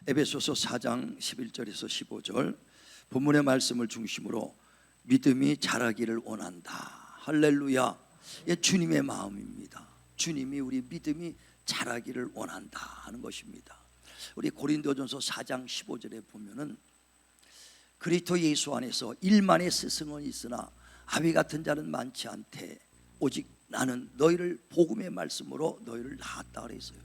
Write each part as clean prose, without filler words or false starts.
에베소서 4장 11절에서 15절 본문의 말씀을 중심으로 믿음이 자라기를 원한다. 할렐루야. 주님의 마음입니다. 주님이 우리 믿음이 자라기를 원한다 하는 것입니다. 우리 고린도전서 4장 15절에 보면은 그리스도 예수 안에서 일만의 스승은 있으나 아비 같은 자는 많지 않되 오직 나는 너희를 복음의 말씀으로 너희를 낳았다 그랬어요.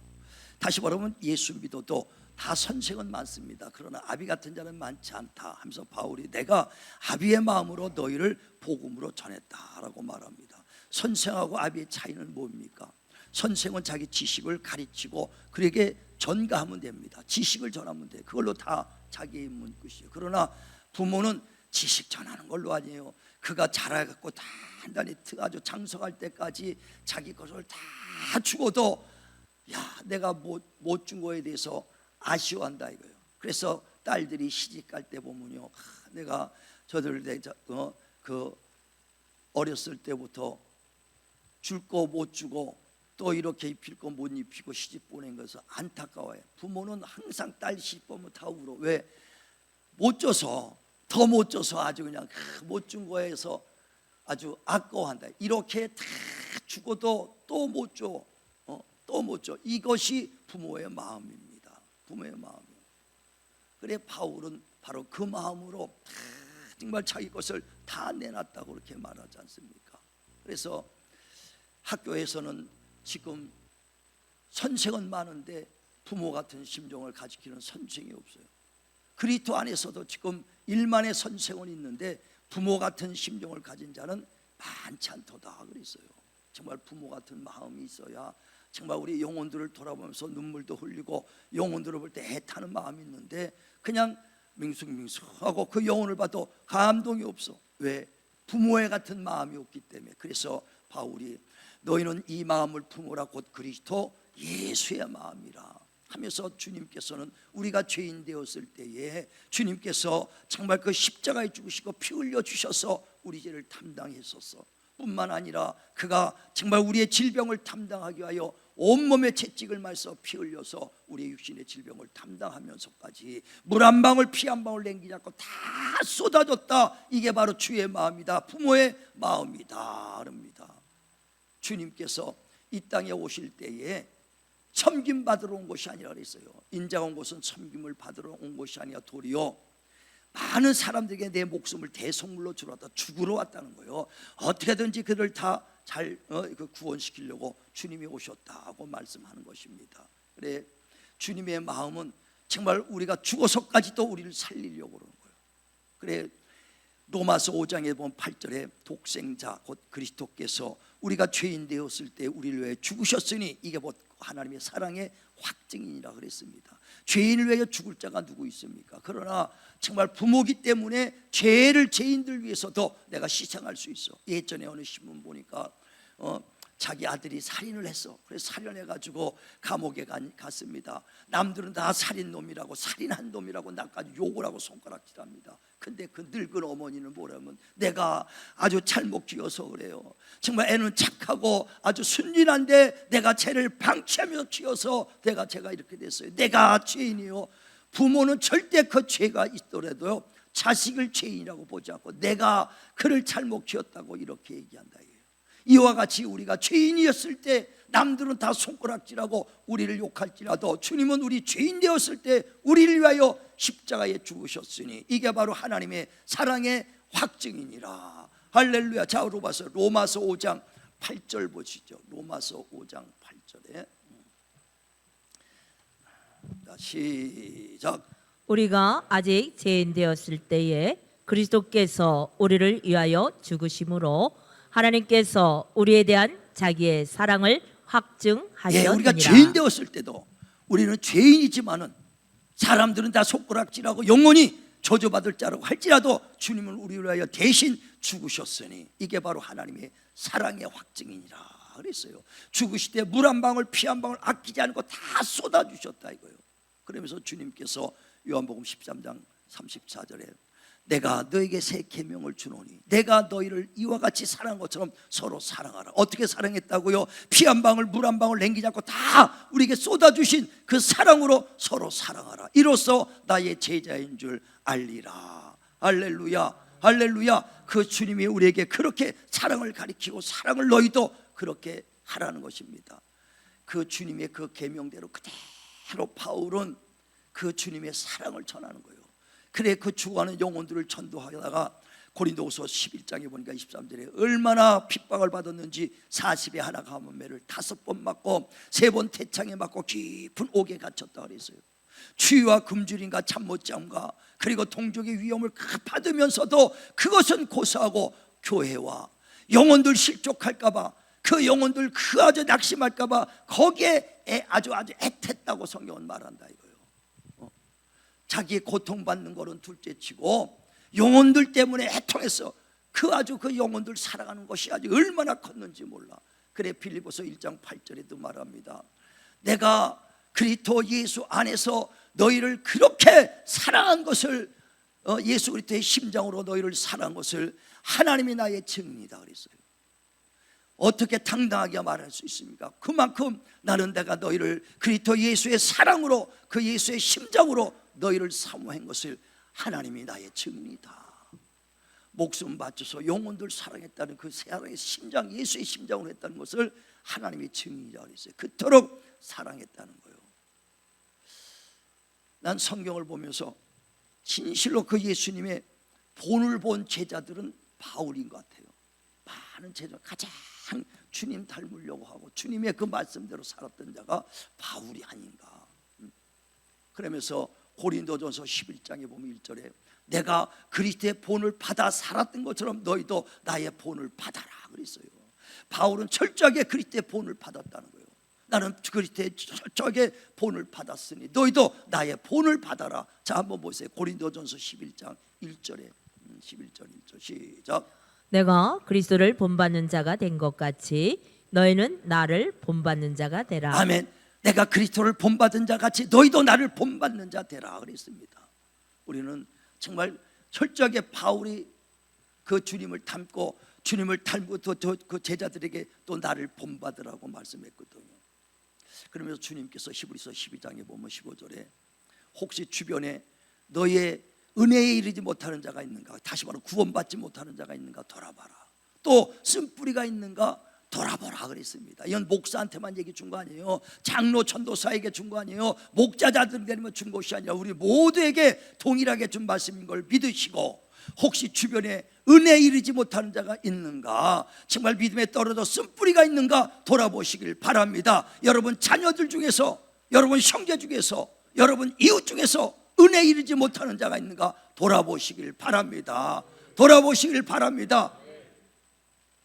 다시 말하면 예수 믿어도 다 선생은 많습니다. 그러나 아비 같은 자는 많지 않다 하면서 바울이 내가 아비의 마음으로 너희를 복음으로 전했다라고 말합니다. 선생하고 아비의 차이는 뭡니까? 선생은 자기 지식을 가르치고 그에게 전가하면 됩니다. 지식을 전하면 돼. 그걸로 다 자기의 문끝이에요. 그러나 부모는 지식 전하는 걸로 아니에요. 그가 자라갖고 단단히 아주 장성할 때까지 자기 것을 다 주고도 내가 못 준 거에 대해서 아쉬워한다 이거예요. 그래서 딸들이 시집갈 때 보면요, 내가 저들 어렸을 때부터 줄 거 못 주고 또 이렇게 입힐 거 못 입히고 시집 보낸 것은 안타까워요. 부모는 항상 딸 시집 보면 다 울어. 왜? 못 줘서, 더 못 줘서 아주 그냥 못 준 거에서 아주 아까워한다. 이렇게 다 주고도 또 못 줘, 또 못 줘. 이것이 부모의 마음입니다. 부모의 마음이에요. 그래 바울은 바로 그 마음으로 정말 자기 것을 다 내놨다고 그렇게 말하지 않습니까? 그래서 학교에서는 지금 선생은 많은데 부모 같은 심정을 가지키는 선생이 없어요. 그리스도 안에서도 지금 일만의 선생은 있는데 부모 같은 심정을 가진 자는 많지 않도다 그랬어요. 정말 부모 같은 마음이 있어야 정말 우리 영혼들을 돌아보면서 눈물도 흘리고 영혼들을 볼 때 애타는 마음이 있는데 그냥 밍숭밍숭하고 그 영혼을 봐도 감동이 없어. 왜? 부모의 같은 마음이 없기 때문에. 그래서 바울이 너희는 이 마음을 품으라 곧 그리스도 예수의 마음이라 하면서 주님께서는 우리가 죄인 되었을 때에 주님께서 정말 그 십자가에 죽으시고 피 흘려 주셔서 우리 죄를 담당했었어. 뿐만 아니라 그가 정말 우리의 질병을 담당하기 위하여 온몸에 채찍을 맞서 피 흘려서 우리의 육신의 질병을 담당하면서까지 물 한 방울 피 한 방울 남기지 않고 다 쏟아졌다. 이게 바로 주의 마음이다. 부모의 마음이다 그럽니다. 주님께서 이 땅에 오실 때에 섬김 받으러 온 것이 아니라 그랬어요. 인자가 온 것은 섬김을 받으러 온 것이 아니라 도리어 많은 사람들에게 내 목숨을 대속물로 주러 왔다. 죽으러 왔다는 거예요. 어떻게든지 그들 다 잘 구원시키려고 주님이 오셨다고 말씀하는 것입니다. 그래 주님의 마음은 정말 우리가 죽어서까지도 우리를 살리려고 그러는 거예요. 그래 로마서 5장에 보면 8절에 독생자 곧 그리스도께서 우리가 죄인 되었을 때 우리를 위해 죽으셨으니 이게 곧 하나님의 사랑의 확증이라 그랬습니다. 죄인을 위해 죽을 자가 누구 있습니까? 그러나 정말 부모기 때문에 죄인들 위해서도 내가 희생할 수 있어. 예전에 어느 신문 보니까 자기 아들이 살인을 했어. 그래서 살인해가지고 감옥에 갔습니다. 남들은 다 살인놈이라고 살인한 놈이라고 나까지 욕을 하고 손가락질합니다. 근데 그 늙은 어머니는 뭐라면 내가 아주 잘못 키워서 그래요. 정말 애는 착하고 아주 순진한데 내가 쟤를 방치하면서 키워서 제가 이렇게 됐어요. 내가 죄인이요. 부모는 절대 그 죄가 있더라도요 자식을 죄인이라고 보지 않고 내가 그를 잘못 키웠다고 이렇게 얘기한다. 이와 같이 우리가 죄인이었을 때 남들은 다 손가락질하고 우리를 욕할지라도 주님은 우리 죄인 되었을 때 우리를 위하여 십자가에 죽으셨으니 이게 바로 하나님의 사랑의 확증이니라. 할렐루야. 자, 로마서 5장 8절 보시죠. 로마서 5장 8절에 시작. 우리가 아직 죄인 되었을 때에 그리스도께서 우리를 위하여 죽으심으로 하나님께서 우리에 대한 자기의 사랑을 확증하셨느니라. 우리가 죄인 되었을 때도 우리는 죄인이지만은 사람들은 다 손가락질하고 영원히 저주받을 자라고 할지라도 주님은 우리를 위하여 대신 죽으셨으니 이게 바로 하나님의 사랑의 확증이니라 그랬어요. 죽으실 때 물 한 방울 피 한 방울 아끼지 않고 다 쏟아주셨다 이거예요. 그러면서 주님께서 요한복음 13장 34절에 내가 너에게 새 계명을 주노니 내가 너희를 이와 같이 사랑한 것처럼 서로 사랑하라. 어떻게 사랑했다고요? 피 한 방울 물 한 방울 남기지 않고 다 우리에게 쏟아주신 그 사랑으로 서로 사랑하라. 이로써 나의 제자인 줄 알리라. 할렐루야, 할렐루야. 그 주님이 우리에게 그렇게 사랑을 가리키고 사랑을 너희도 그렇게 하라는 것입니다. 그 주님의 그 계명대로 그대로 바울은 그 주님의 사랑을 전하는 거예요. 그래 그 죽어가는 영혼들을 전도하다가 고린도후서 11장에 보니까 23절에 얼마나 핍박을 받았는지 40에 하나 가문매를 5번 맞고 3번 태창에 맞고 깊은 옥에 갇혔다 그랬어요. 추위와 굶주림과 잠 못 잠과 그리고 동족의 위험을 받으면서도 그것은 고사하고 교회와 영혼들 실족할까봐 그 영혼들 그 아주 낙심할까봐 거기에 아주 애텄다고 성경은 말한다 이거예요. 자기의 고통받는 거는 둘째치고 영혼들 때문에 애통해서 그 아주 그 영혼들 살아가는 것이 아주 얼마나 컸는지 몰라. 그래 빌립보서 1장 8절에도 말합니다. 내가 그리스도 예수 안에서 너희를 그렇게 사랑한 것을 예수 그리스도의 심장으로 너희를 사랑한 것을 하나님이 나의 증인이다 그랬어요. 어떻게 당당하게 말할 수 있습니까? 그만큼 나는 내가 너희를 그리스도 예수의 사랑으로 그 예수의 심장으로 너희를 사모한 것을 하나님이 나의 증인이다. 목숨 바쳐서 영혼들 사랑했다는 그 사랑의 심장, 예수의 심장으로 했다는 것을 하나님이 증인이라고 그랬어요. 그토록 사랑했다는 거예요. 난 성경을 보면서 진실로 그 예수님의 본을 본 제자들은 바울인 것 같아요. 많은 제자 가장 주님 닮으려고 하고 주님의 그 말씀대로 살았던 자가 바울이 아닌가. 그러면서 고린도전서 11장에 보면 1절에 내가 그리스도의 본을 받아 살았던 것처럼 너희도 나의 본을 받아라 그랬어요. 바울은 철저하게 그리스도의 본을 받았다는 거예요. 나는 그리스도의 철저하게 본을 받았으니 너희도 나의 본을 받아라. 자 한번 보세요. 고린도전서 11장 1절에 11절 1절 시작. 내가 그리스도를 본받는 자가 된 것 같이 너희는 나를 본받는 자가 되라. 아멘. 내가 그리스도를 본받은 자 같이 너희도 나를 본받는 자 되라 그랬습니다. 우리는 정말 철저하게 바울이 그 주님을 닮고 주님을 닮고 그 제자들에게 또 나를 본받으라고 말씀했거든요. 그러면서 주님께서 히브리서 12장에 보면 15절에 혹시 주변에 너의 은혜에 이르지 못하는 자가 있는가, 다시 말하면 구원받지 못하는 자가 있는가 돌아봐라. 또 쓴뿌리가 있는가 돌아보라 그랬습니다. 이건 목사한테만 얘기 준 거 아니에요. 장로 전도사에게 준 거 아니에요. 목자자들에게만 준 것이 아니라 우리 모두에게 동일하게 준 말씀인 걸 믿으시고 혹시 주변에 은혜에 이르지 못하는 자가 있는가, 정말 믿음에 떨어져 쓴뿌리가 있는가 돌아보시길 바랍니다. 여러분 자녀들 중에서, 여러분 형제 중에서, 여러분 이웃 중에서 은혜에 이르지 못하는 자가 있는가 돌아보시길 바랍니다. 돌아보시길 바랍니다.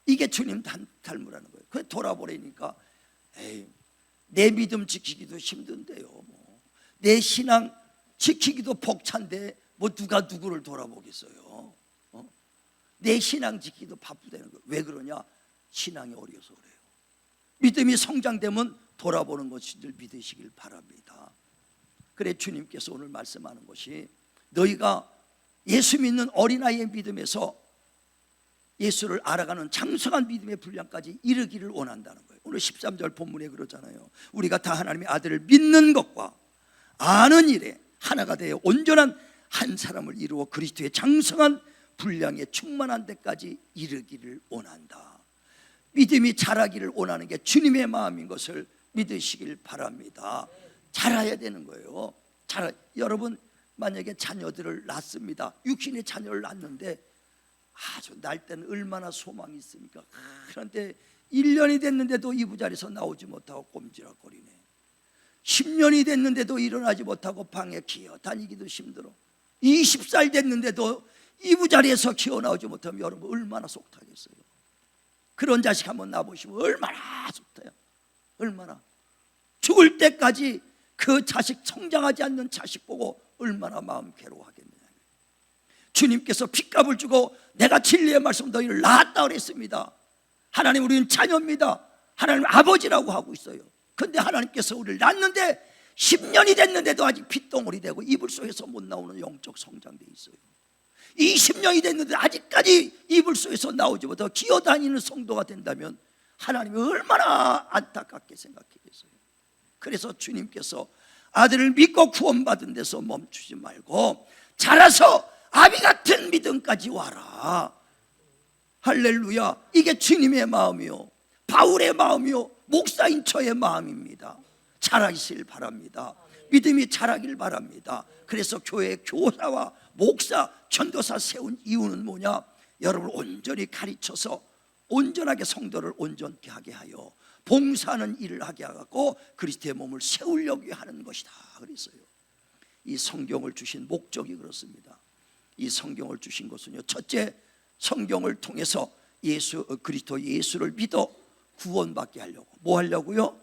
이게 주님 닮으라는 거예요. 그래 돌아보라니까 에이, 내 믿음 지키기도 힘든데요. 내 신앙 지키기도 벅찬데 뭐 누가 누구를 돌아보겠어요? 내 신앙 지키기도 바쁘다는 거예요. 왜 그러냐? 신앙이 어려서 그래요. 믿음이 성장되면 돌아보는 것인 줄 믿으시길 바랍니다. 그래 주님께서 오늘 말씀하는 것이 너희가 예수 믿는 어린아이의 믿음에서 예수를 알아가는 장성한 믿음의 분량까지 이르기를 원한다는 거예요. 오늘 13절 본문에 그러잖아요. 우리가 다 하나님의 아들을 믿는 것과 아는 일에 하나가 되어 온전한 한 사람을 이루어 그리스도의 장성한 분량에 충만한 데까지 이르기를 원한다. 믿음이 자라기를 원하는 게 주님의 마음인 것을 믿으시길 바랍니다. 자라야 되는 거예요. 여러분 만약에 자녀들을 낳습니다. 육신의 자녀를 낳는데 아주 날 때는 얼마나 소망이 있습니까? 그런데 1년이 됐는데도 이부자리에서 나오지 못하고 꼼지락거리네. 10년이 됐는데도 일어나지 못하고 방에 기어 다니기도 힘들어. 20살 됐는데도 이부자리에서 기어 나오지 못하면 여러분 얼마나 속타겠어요. 그런 자식 한번 낳아보시면 얼마나 속타요. 얼마나 죽을 때까지 그 자식, 성장하지 않는 자식 보고 얼마나 마음 괴로워하겠느냐. 주님께서 핏값을 주고 내가 진리의 말씀 너희를 낳았다 그랬습니다. 하나님 우리는 자녀입니다. 하나님 아버지라고 하고 있어요. 그런데 하나님께서 우리를 낳았는데 10년이 됐는데도 아직 핏덩어리 되고 이불 속에서 못 나오는 영적 성장돼 있어요. 20년이 됐는데 아직까지 이불소에서 나오지 못하고 기어다니는 성도가 된다면 하나님이 얼마나 안타깝게 생각하겠어요. 그래서 주님께서 아들을 믿고 구원받은 데서 멈추지 말고 자라서 아비 같은 믿음까지 와라. 할렐루야. 이게 주님의 마음이요, 바울의 마음이요, 목사인 저의 마음입니다. 자라시길 바랍니다. 믿음이 자라길 바랍니다. 그래서 교회 교사와 목사, 전도사 세운 이유는 뭐냐? 여러분을 온전히 가르쳐서 온전하게 성도를 온전케 하게 하여 봉사하는 일을 하게 하고 그리스도의 몸을 세우려고 하는 것이다 그랬어요. 이 성경을 주신 목적이 그렇습니다. 이 성경을 주신 것은요, 첫째, 성경을 통해서 그리스도 예수를 믿어 구원받게 하려고. 뭐 하려고요?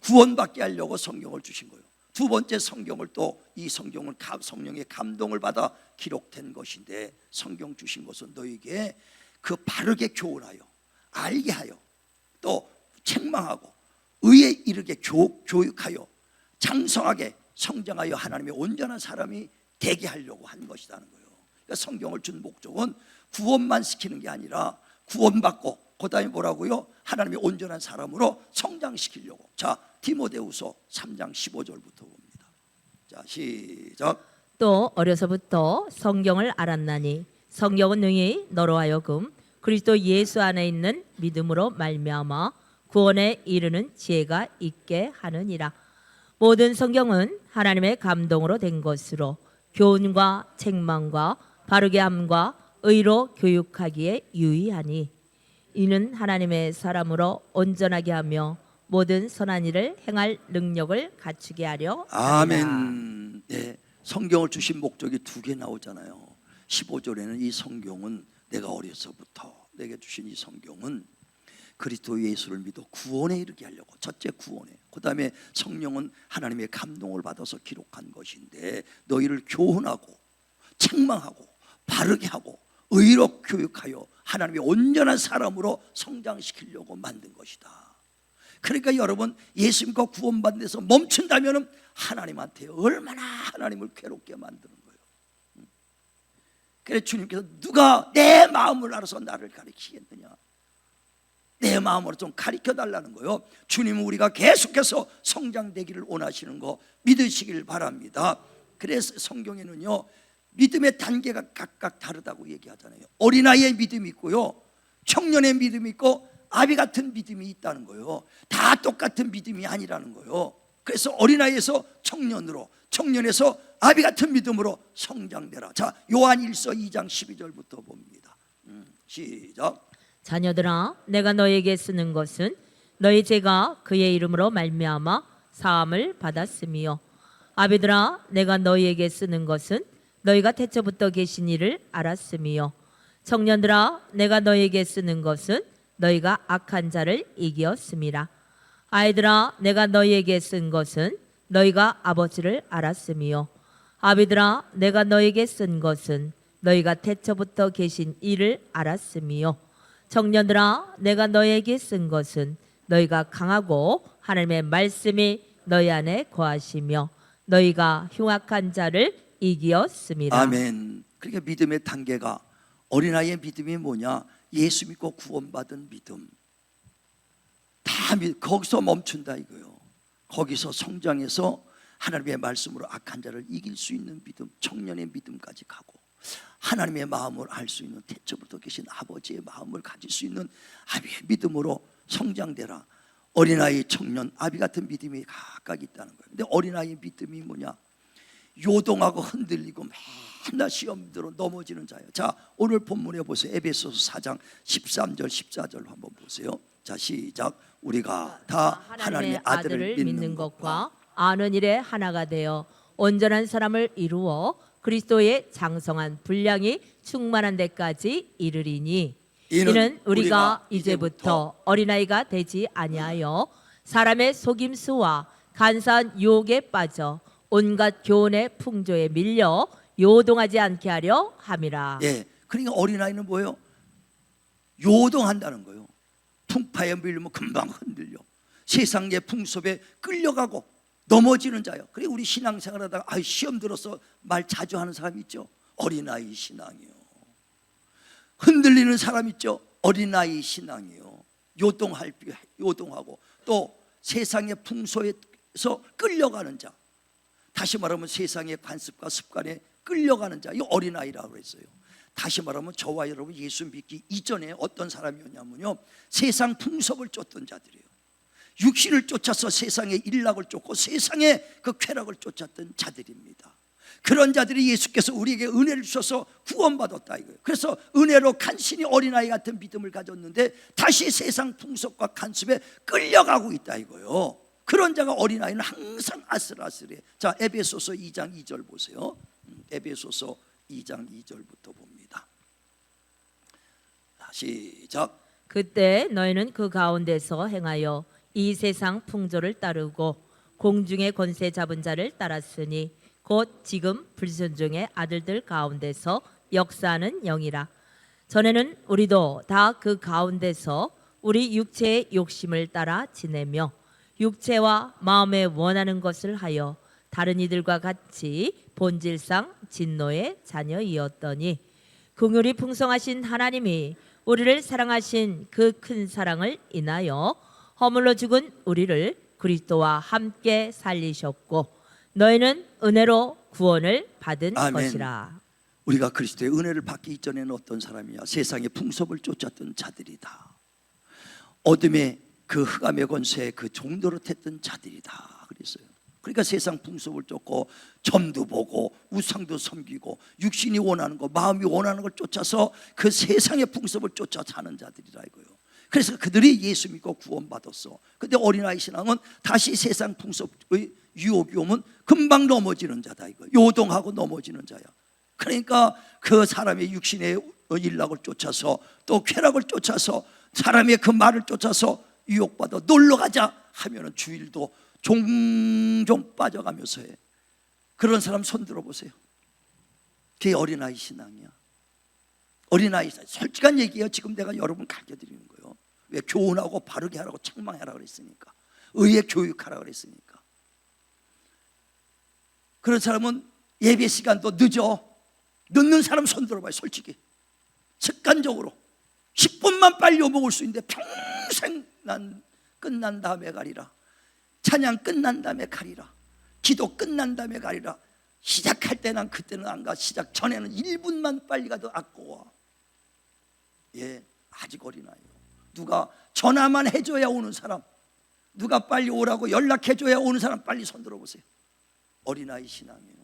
구원받게 하려고 성경을 주신 거예요. 두 번째, 성경을 또 이 성경은 성령의 감동을 받아 기록된 것인데, 성경 주신 것은 너에게 그 바르게 교훈하여 알게 하여 또 책망하고 의에 이르게 교육하여 장성하게 성장하여 하나님의 온전한 사람이 되게 하려고 한 것이라는 거예요. 그러니까 성경을 준 목적은 구원만 시키는 게 아니라 구원받고 그다음에 뭐라고요? 하나님의 온전한 사람으로 성장시키려고. 자, 디모데후서 3장 15절부터 봅니다. 자, 시작. 또 어려서부터 성경을 알았나니 성경은 능히 너로 하여금 그리스도 예수 안에 있는 믿음으로 말미암아 구원에 이르는 지혜가 있게 하느니라. 모든 성경은 하나님의 감동으로 된 것으로 교훈과 책망과 바르게 함과 의로 교육하기에 유의하니 이는 하나님의 사람으로 온전하게 하며 모든 선한 일을 행할 능력을 갖추게 하려 함이라. 아멘. 네, 성경을 주신 목적이 두 개 나오잖아요. 15절에는 이 성경은 내가 어려서부터 내게 주신 이 성경은 그리스도 예수를 믿어 구원에 이르게 하려고. 첫째, 구원에. 그 다음에 성령은 하나님의 감동을 받아서 기록한 것인데 너희를 교훈하고 책망하고 바르게 하고 의로 교육하여 하나님의 온전한 사람으로 성장시키려고 만든 것이다. 그러니까 여러분, 예수 믿고 구원받는 데서 멈춘다면 하나님한테 얼마나 하나님을 괴롭게 만드는 거예요. 그래서 주님께서 누가 내 마음을 알아서 나를 가르치겠느냐, 내 마음으로 좀 가르쳐 달라는 거예요. 주님은 우리가 계속해서 성장되기를 원하시는 거 믿으시길 바랍니다. 그래서 성경에는요, 믿음의 단계가 각각 다르다고 얘기하잖아요. 어린아이의 믿음이 있고요, 청년의 믿음이 있고 아비 같은 믿음이 있다는 거예요. 다 똑같은 믿음이 아니라는 거예요. 그래서 어린아이에서 청년으로, 청년에서 아비 같은 믿음으로 성장되라. 자, 요한 1서 2장 12절부터 봅니다. 시작. 자녀들아, 내가 너에게 쓰는 것은 너희 죄가 그의 이름으로 말미암아 사함을 받았으며, 아비들아, 내가 너희에게 쓰는 것은 너희가 태초부터 계신 이를 알았으며, 청년들아, 내가 너희에게 쓰는 것은 너희가 악한 자를 이기었음이라. 아이들아, 내가 너희에게 쓴 것은 너희가 아버지를 알았으며, 아비들아, 내가 너희에게 쓴 것은 너희가 태초부터 계신 이를 알았으며, 청년들아, 내가 너희에게 쓴 것은 너희가 강하고 하나님의 말씀이 너희 안에 거하시며 너희가 흉악한 자를 이기었음이라. 아멘. 그러니까 믿음의 단계가, 어린아이의 믿음이 뭐냐? 예수 믿고 구원받은 믿음. 거기서 멈춘다 이거요. 거기서 성장해서 하나님의 말씀으로 악한 자를 이길 수 있는 믿음, 청년의 믿음까지 가고, 하나님의 마음을 알 수 있는, 태초부터 계신 아버지의 마음을 가질 수 있는 아비의 믿음으로 성장되라. 어린아이, 청년, 아비 같은 믿음이 각각 있다는 거예요. 근데 어린아이의 믿음이 뭐냐? 요동하고 흔들리고 맨날 시험 들어 넘어지는 자예요. 자, 오늘 본문에 보세요. 에베소서 4장 13절 14절 한번 보세요. 자, 시작. 우리가 다 하나님의 아들을 믿는 것과 아는 일에 하나가 되어 온전한 사람을 이루어 그리스도의 장성한 분량이 충만한 데까지 이르리니, 이는 우리가 이제부터 어린아이가 되지 아니하여 사람의 속임수와 간사한 유혹에 빠져 온갖 교훈의 풍조에 밀려 요동하지 않게 하려 함이라. 예, 그러니까 어린아이는 뭐예요? 요동한다는 거예요. 풍파에 밀리면 금방 흔들려 세상의 풍습에 끌려가고 넘어지는 자요. 그리고 우리 신앙생활하다가 시험 들어서 말 자주 하는 사람 있죠. 어린아이 신앙이요. 흔들리는 사람 있죠. 어린아이 신앙이요. 요동하고 또 세상의 풍소에서 끌려가는 자, 다시 말하면 세상의 관습과 습관에 끌려가는 자, 이 어린아이라고 했어요. 다시 말하면 저와 여러분 예수 믿기 이전에 어떤 사람이었냐면요, 세상 풍속을 쫓던 자들이에요. 육신을 쫓아서 세상의 일락을 쫓고 세상의 그 쾌락을 쫓았던 자들입니다. 그런 자들이 예수께서 우리에게 은혜를 주셔서 구원받았다 이거예요. 그래서 은혜로 간신히 어린아이 같은 믿음을 가졌는데 다시 세상 풍속과 간습에 끌려가고 있다 이거예요. 그런 자가 어린아이는 항상 아슬아슬해. 자, 에베소서 2장 2절 보세요. 에베소서 2장 2절부터 봅니다. 시작. 그때 너희는 그 가운데서 행하여 이 세상 풍조를 따르고 공중의 권세 잡은 자를 따랐으니 곧 지금 불순종의 아들들 가운데서 역사하는 영이라. 전에는 우리도 다 그 가운데서 우리 육체의 욕심을 따라 지내며 육체와 마음에 원하는 것을 하여 다른 이들과 같이 본질상 진노의 자녀이었더니 긍휼이 풍성하신 하나님이 우리를 사랑하신 그 큰 사랑을 인하여 허물로 죽은 우리를 그리스도와 함께 살리셨고 너희는 은혜로 구원을 받은 아멘. 것이라. 우리가 그리스도의 은혜를 받기 이전에는 어떤 사람이야? 세상의 풍속을 쫓았던 자들이다. 어둠의 그 흑암의 권세에 그 종노릇했던 자들이다 그랬어요. 그러니까 세상 풍속을 쫓고 점도 보고 우상도 섬기고 육신이 원하는 거, 마음이 원하는 걸 쫓아서 그 세상의 풍속을 쫓아 사는 자들이라 이거예요. 그래서 그들이 예수 믿고 구원받았어. 근데 어린아이 신앙은 다시 세상 풍속의 유혹이 오면 금방 넘어지는 자다 이거. 요동하고 넘어지는 자야. 그러니까 그 사람의 육신의 일락을 쫓아서 또 쾌락을 쫓아서 사람의 그 말을 쫓아서 유혹받아 놀러가자 하면은 주일도 종종 빠져가면서 해. 그런 사람 손 들어보세요. 그게 어린아이 신앙이야. 어린아이 신앙. 솔직한 얘기예요. 지금 내가 여러분 가르쳐드리는 거예요. 왜? 교훈하고 바르게 하라고 책망하라 그랬으니까. 의에 교육하라 그랬으니까. 그런 사람은 예배 시간도 늦는 사람 손 들어봐요. 솔직히 습관적으로 10분만 빨리 먹을 수 있는데 평생 난 끝난 다음에 가리라. 찬양 끝난 다음에 가리라. 기도 끝난 다음에 가리라. 시작할 때 난 그때는 안 가. 시작 전에는 1분만 빨리 가도 아까워. 예, 아직 어린아이요. 누가 전화만 해줘야 오는 사람, 누가 빨리 오라고 연락해줘야 오는 사람 빨리 손 들어보세요. 어린아이 신앙이에요.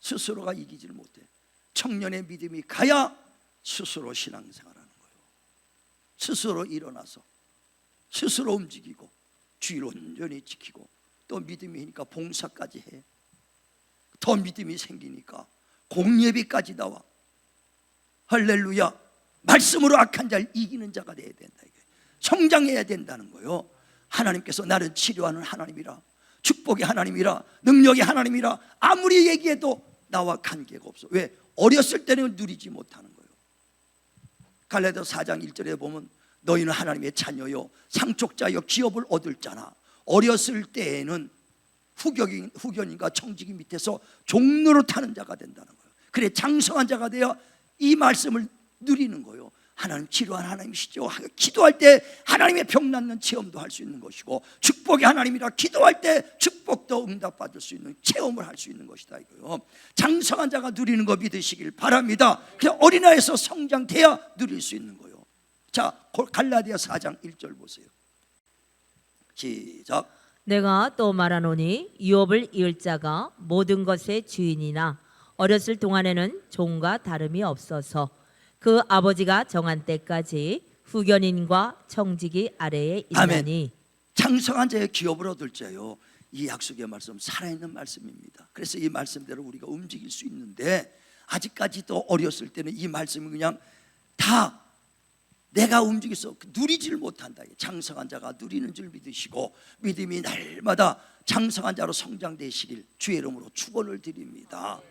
스스로가 이기질 못해. 청년의 믿음이 가야 스스로 신앙생활하는 거예요. 스스로 일어나서 스스로 움직이고 주일 온전히 지키고 또 믿음이니까 봉사까지 해. 더 믿음이 생기니까 공예비까지 나와. 할렐루야. 말씀으로 악한 자를 이기는 자가 돼야 된다. 이게 성장해야 된다는 거예요. 하나님께서 나를 치료하는 하나님이라, 축복의 하나님이라, 능력의 하나님이라 아무리 얘기해도 나와 관계가 없어. 왜? 어렸을 때는 누리지 못하는 거예요. 갈라디아서 4장 1절에 보면 너희는 하나님의 자녀요 상속자여 기업을 얻을 자나 어렸을 때에는 후견인과 청지기 밑에서 종노릇하는 자가 된다는 거예요. 그래 장성한 자가 되어 이 말씀을 누리는 거예요. 하나님 치료한 하나님이시죠. 기도할 때 하나님의 병 낫는 체험도 할 수 있는 것이고 축복의 하나님이라 기도할 때 축복도 응답받을 수 있는 체험을 할 수 있는 것이다 이거요. 장성한 자가 누리는 거 믿으시길 바랍니다. 그냥 어린아이에서 성장돼야 누릴 수 있는 거예요. 자, 갈라디아 4장 1절 보세요. 시작. 내가 또 말하노니 유업을 이을 자가 모든 것의 주인이나 어렸을 동안에는 종과 다름이 없어서 그 아버지가 정한 때까지 후견인과 청지기 아래에 있나니. 장성한 자의 기업을 얻을 자요. 이 약속의 말씀 살아있는 말씀입니다. 그래서 이 말씀대로 우리가 움직일 수 있는데 아직까지도 어렸을 때는 이 말씀이 그냥 다 내가 움직여서 누리지를 못한다. 장성한 자가 누리는 줄 믿으시고 믿음이 날마다 장성한 자로 성장되시길 주의 이름으로 축원을 드립니다.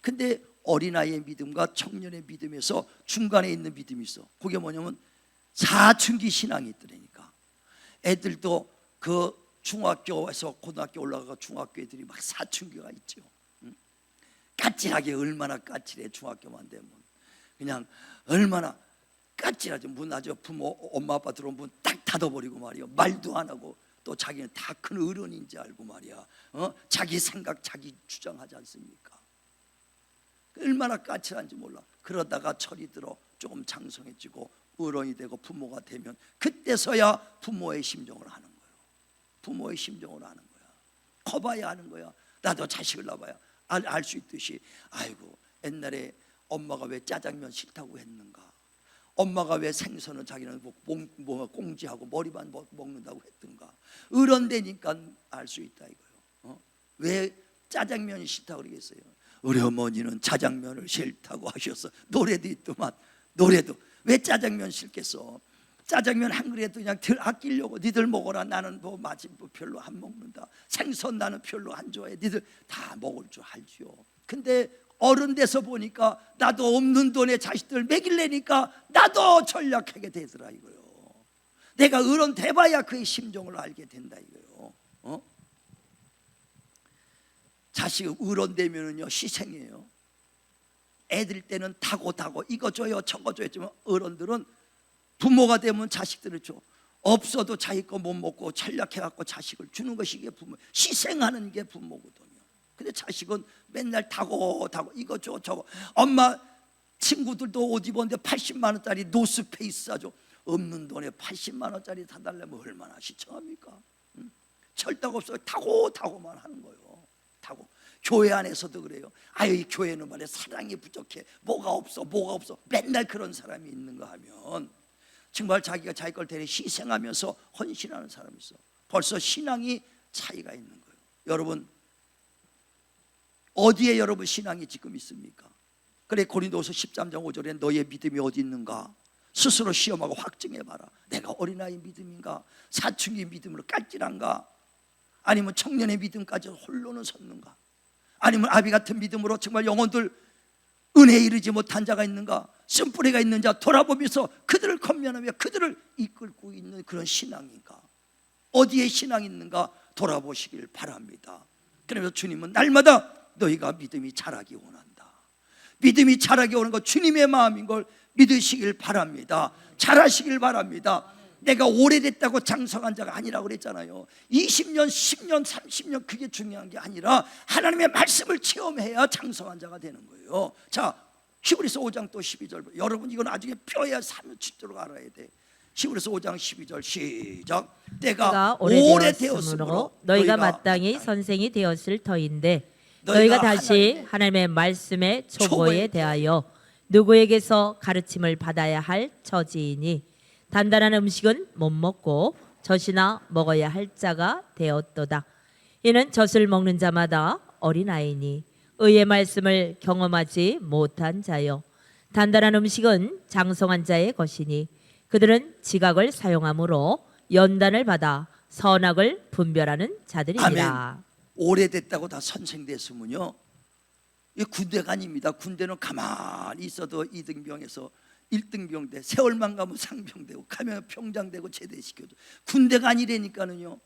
근데 어린아이의 믿음과 청년의 믿음에서 중간에 있는 믿음이 있어. 그게 뭐냐면 사춘기 신앙이 있더라니까. 애들도 그 중학교에서 고등학교 올라가고 중학교 애들이 막 사춘기가 있죠. 까칠하게 얼마나 까칠해 중학교만 되면. 그냥 얼마나 까칠하죠. 문 아주 부모 엄마 아빠 들어오면 문 딱 닫아버리고 말이야. 말도 안 하고 또 자기는 다 큰 어른인지 알고 말이야. 자기 생각 자기 주장하지 않습니까? 얼마나 까칠한지 몰라. 그러다가 철이 들어 조금 장성해지고 어른이 되고 부모가 되면 그때서야 부모의 심정을 아는 거예요. 부모의 심정을 아는 거야. 커봐야 아는 거야. 나도 자식을 낳아봐야 알 수 있듯이, 아이고 옛날에 엄마가 왜 짜장면 싫다고 했는가, 엄마가 왜 생선은 자기는 꽁지하고 머리만 먹는다고 했던가. 어른되니까 알 수 있다 이거예요. 왜 짜장면이 싫다고 그러겠어요? 우리 어머니는 짜장면을 싫다고 하셔서 노래도 있더만. 노래도 왜 짜장면 싫겠어? 짜장면 한 그릇도 그냥 덜 아끼려고. 니들 먹어라, 나는 뭐 마침 별로 안 먹는다. 생선 나는 별로 안 좋아해. 니들 다 먹을 줄 알죠. 근데 어른 돼서 보니까 나도 없는 돈에 자식들 먹이려니까 나도 전략하게 되더라 이거요. 내가 어른 돼봐야 그의 심정을 알게 된다 이거요. 자식 어른 되면은요 희생해요. 애들 때는 타고 이거 줘요 저거 줘요 했지만 어른들은 부모가 되면 자식들을 줘. 없어도 자기 거 못 먹고 전략해갖고 자식을 주는 것이 이게 부모. 희생하는 게 부모거든요. 근데 자식은 맨날 타고 이거 줘 저거. 엄마 친구들도 옷 입었는데 80만 원짜리 노스페이스 사줘. 없는 돈에 80만 원짜리 사달라면 얼마나 시청합니까? 철다가 없어요. 타고만 하는 거예요. 타고. 교회 안에서도 그래요. 아유 이 교회는 말이야 사랑이 부족해. 뭐가 없어 맨날 그런 사람이 있는가 하면 정말 자기가 자기 걸 대리 희생하면서 헌신하는 사람이 있어. 벌써 신앙이 차이가 있는 거예요. 여러분 어디에 여러분 신앙이 지금 있습니까? 그래 고린도서 13장 5절에 너의 믿음이 어디 있는가 스스로 시험하고 확증해봐라. 내가 어린아이 믿음인가, 사춘기 믿음으로 깔찔한가, 아니면 청년의 믿음까지 홀로는 섰는가, 아니면 아비 같은 믿음으로 정말 영혼들 은혜에 이르지 못한 자가 있는가, 쓴뿌리가 있는 자 돌아보면서 그들을 건면하며 그들을 이끌고 있는 그런 신앙인가, 어디에 신앙이 있는가 돌아보시길 바랍니다. 그러면서 주님은 날마다 너희가 믿음이 자라기 원한다. 믿음이 자라기 원하는 것 주님의 마음인 걸 믿으시길 바랍니다. 잘하시길 바랍니다. 내가 오래됐다고 장성한 자가 아니라고 그랬잖아요. 20년, 10년, 30년 그게 중요한 게 아니라 하나님의 말씀을 체험해야 장성한 자가 되는 거예요. 자, 히브리서 5장 또 12절. 여러분 이건 나중에 뼈야 사무치도록 알아야 돼. 히브리서 5장 12절 시작. 때가 오래되었으므로 너희가 마땅히 선생이 되었을 터인데 너희가 다시 하나님의 말씀의 초보에 대하여 누구에게서 가르침을 받아야 할 처지이니 단단한 음식은 못 먹고 젖이나 먹어야 할 자가 되었도다. 이는 젖을 먹는 자마다 어린아이니 의의 말씀을 경험하지 못한 자요, 단단한 음식은 장성한 자의 것이니 그들은 지각을 사용함으로 연단을 받아 선악을 분별하는 자들이니라. 아멘. 오래됐다고 다 선생 됐으면요 이 군대가 아닙니다. 군대는 가만히 있어도 2등병에서 1등병 돼, 세월만 가면 상병되고 가면 병장되고 제대시켜줘. 군대가 아니라니까는요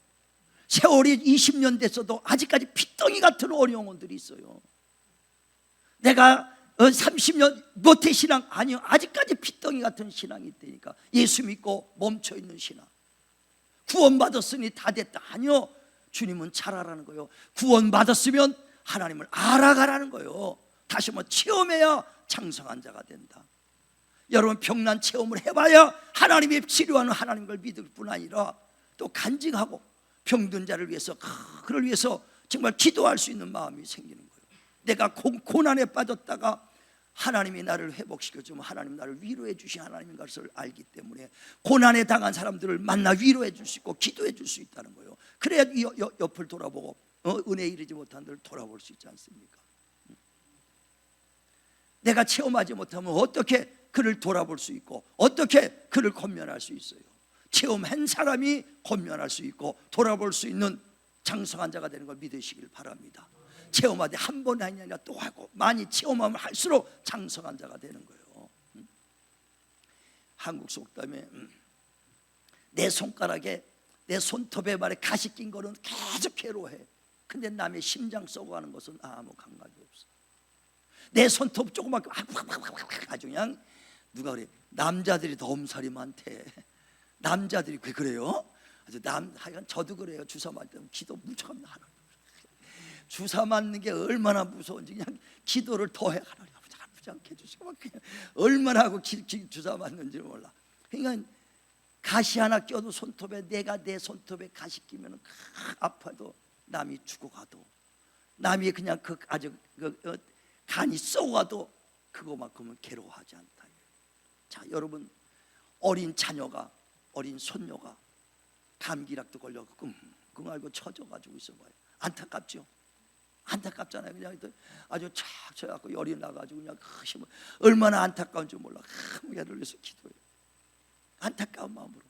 세월이 20년 됐어도 아직까지 피덩이 같은 어려움들이 있어요. 내가 30년 모태 신앙 아니요, 아직까지 피덩이 같은 신앙이 있다니까. 예수 믿고 멈춰있는 신앙. 구원받았으니 다 됐다 아니요, 주님은 잘하라는 거예요. 구원받았으면 하나님을 알아가라는 거예요. 다시 한번 체험해야 장성한 자가 된다. 여러분 병난 체험을 해봐야 하나님의 치료하는 하나님 걸 믿을 뿐 아니라 또 간증하고 병든 자를 위해서 그를 위해서 정말 기도할 수 있는 마음이 생기는 거예요. 내가 고난에 빠졌다가 하나님이 나를 회복시켜주면 하나님 나를 위로해 주신 하나님인 것을 알기 때문에 고난에 당한 사람들을 만나 위로해 줄 수 있고 기도해 줄 수 있다는 거예요. 그래야 옆을 돌아보고 은혜에 이르지 못한 데를 돌아볼 수 있지 않습니까? 내가 체험하지 못하면 어떻게 그를 돌아볼 수 있고 어떻게 그를 권면할 수 있어요? 체험한 사람이 권면할 수 있고 돌아볼 수 있는 장성한 자가 되는 걸 믿으시길 바랍니다. 체험하되 한 번 아니라 또 하고 많이 체험하면 할수록 장성한 자가 되는 거예요. 한국 속담에 내 손가락에 내 손톱에 말에 가시 낀 거는 계속 괴로워해. 근데 남의 심장 썩어가는 것은 아무 감각이 없어. 내 손톱 조그맣게 아주 그냥 누가 그래 남자들이 더 엄살이 많대. 남자들이 왜 그래요? 아주 하여간 저도 그래요. 주사 맞을 때 기도 무척 합니다. 주사 맞는 게 얼마나 무서운지 그냥 기도를 더해. 하나님 아프지 않게 해주시고 막 그냥 얼마나 하고 주사 맞는지 몰라. 그러니까 가시 하나 껴도 손톱에 내가 내 손톱에 가시 끼면 아파도 남이 죽어가도 남이 그냥 아주 간이 썩어가도 그거만큼은 괴로워하지 않다. 자, 여러분 어린 자녀가 어린 손녀가 감기락도 걸려 끙끙 앓고 처져가지고 있어봐요. 안타깝죠? 안타깝잖아요. 그냥 아주 착 쳐갖고 열이 나가지고 그냥 얼마나 안타까운지 몰라. 얘를 위해서 기도해요. 안타까운 마음으로.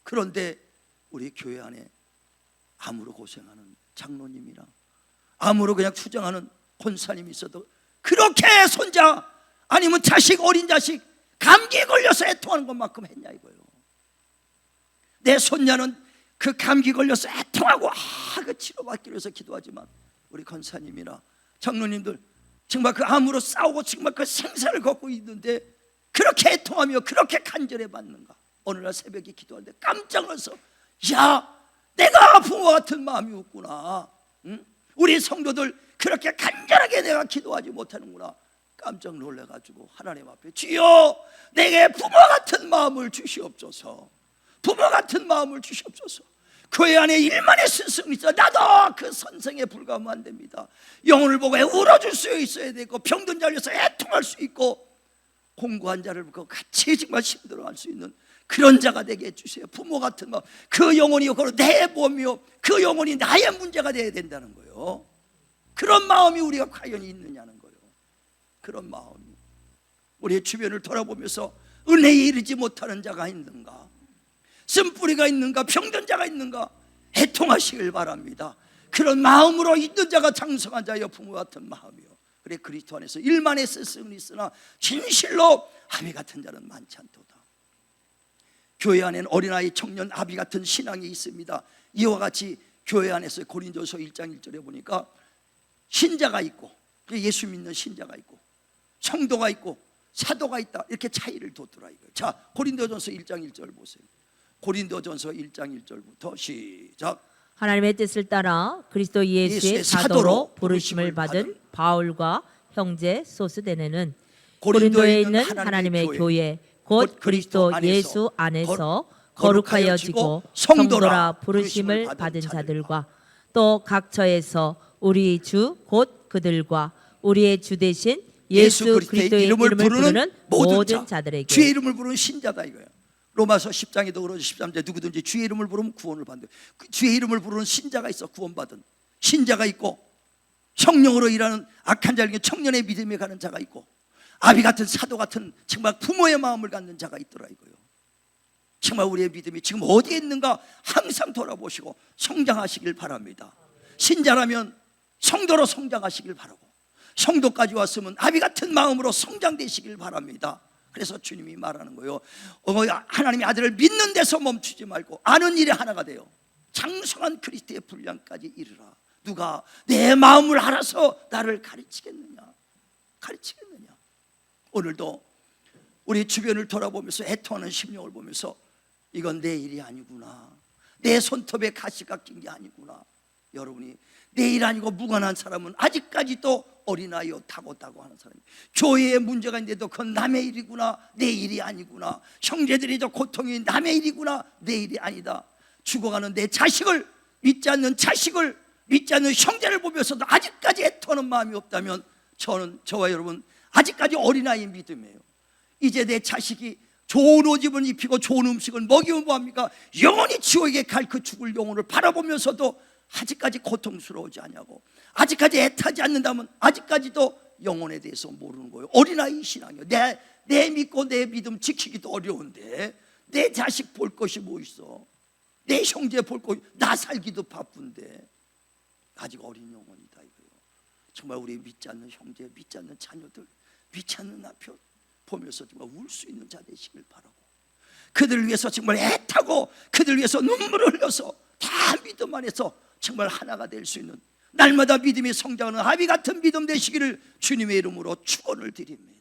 그런데 우리 교회 안에 암으로 고생하는 장로님이랑 암으로 그냥 투정하는 권사님이 있어도 그렇게 손자 아니면 자식 어린 자식 감기에 걸려서 애통하는 것만큼 했냐 이거예요. 내 손녀는 그 감기 걸려서 애통하고 그 치료받기 위해서 기도하지만 우리 권사님이나 장로님들 정말 그 암으로 싸우고 정말 그 생사를 걷고 있는데 그렇게 애통하며 그렇게 간절해 받는가. 어느 날 새벽에 기도할 때 깜짝 놀라서 야 내가 부모 같은 마음이 없구나. 응? 우리 성도들 그렇게 간절하게 내가 기도하지 못하는구나. 깜짝 놀래가지고 하나님 앞에 주여 내게 부모 같은 마음을 주시옵소서. 부모 같은 마음을 주시옵소서. 교회 안에 일만의 스승이 있어 나도 그 선생에 불과하면 안 됩니다. 영혼을 보고 울어줄 수 있어야 되고 병든 자리에서 애통할 수 있고 공고한 자를 보고 같이 정말 힘들어할 수 있는 그런 자가 되게 해주세요. 부모 같은 마음, 그 영혼이 내 몸이요 그 영혼이 나의 문제가 되어야 된다는 거예요. 그런 마음이 우리가 과연 있느냐는 거예요. 그런 마음이 우리의 주변을 돌아보면서 은혜에 이르지 못하는 자가 있는가, 쓴뿌리가 있는가, 병든 자가 있는가 애통하시길 바랍니다. 그런 마음으로 있는 자가 장성한 자여 부모 같은 마음이요. 그래 그리스도 안에서 일만의 스승은 있으나 진실로 아비 같은 자는 많지 않도다. 교회 안에는 어린아이 청년 아비 같은 신앙이 있습니다. 이와 같이 교회 안에서 고린도서 1장 1절에 보니까 신자가 있고 예수 믿는 신자가 있고 성도가 있고 사도가 있다 이렇게 차이를 뒀더라 이거예요. 자, 고린도전서 1장 1절 보세요. 고린도전서 1장 1절부터 시작. 하나님의 뜻을 따라 그리스도 예수의 사도로 부르심을 받은 바울과 형제 소스데네는 고린도에 있는 하나님의 교회 곧 그리스도 예수 안에서 거룩하여지고 성도라 부르심을 받은 자들과 또 각 처에서 우리 주 곧 그들과 우리의 주 대신 예수 그리스도의 이름을 부르는 모든 자들에게 주의 이름을 부르는 신자다 이거예요. 로마서 10장에도 그러죠. 13절 누구든지 주의 이름을 부르면 구원을 받는다. 주의 이름을 부르는 신자가 있어. 구원받은 신자가 있고 성령으로 일하는 악한 자에게 청년의 믿음에 가는 자가 있고 아비 같은 사도 같은 정말 부모의 마음을 갖는 자가 있더라 이거예요. 정말 우리의 믿음이 지금 어디에 있는가 항상 돌아보시고 성장하시길 바랍니다. 신자라면 성도로 성장하시길 바라고 성도까지 왔으면 아비 같은 마음으로 성장되시길 바랍니다. 그래서 주님이 말하는 거예요. 하나님의 아들을 믿는 데서 멈추지 말고 아는 일에 하나가 돼요. 장성한 그리스도의 분량까지 이르라. 누가 내 마음을 알아서 나를 가르치겠느냐. 오늘도 우리 주변을 돌아보면서 애통하는 심령을 보면서 이건 내 일이 아니구나, 내 손톱에 가시가 낀 게 아니구나. 여러분이 내 일 아니고 무관한 사람은 아직까지도 어린아이요 타고타고 하는 사람이 교회에 문제가 있는데도 그건 남의 일이구나, 내 일이 아니구나. 형제들이 저 고통이 남의 일이구나, 내 일이 아니다. 죽어가는 내 자식을 믿지 않는 형제를 보면서도 아직까지 애통하는 마음이 없다면 저와 여러분 아직까지 어린아이의 믿음이에요. 이제 내 자식이 좋은 옷을 입히고 좋은 음식을 먹이면 뭐합니까? 영원히 지옥에 갈 그 죽을 영혼을 바라보면서도 아직까지 고통스러우지 않냐고, 아직까지 애타지 않는다면 아직까지도 영혼에 대해서 모르는 거예요. 어린아이 신앙이요. 내 믿고 내 믿음 지키기도 어려운데 내 자식 볼 것이 뭐 있어? 내 형제 볼 것이, 나 살기도 바쁜데 아직 어린 영혼이다 이거예요. 정말 우리 믿지 않는 형제, 믿지 않는 자녀들, 믿지 않는 남편 보면서 정말 울 수 있는 자 되시길 바라고, 그들을 위해서 정말 애타고 그들을 위해서 눈물을 흘려서 다 믿음 안에서 정말 하나가 될 수 있는 날마다 믿음이 성장하는 아비 같은 믿음 되시기를 주님의 이름으로 축원을 드립니다.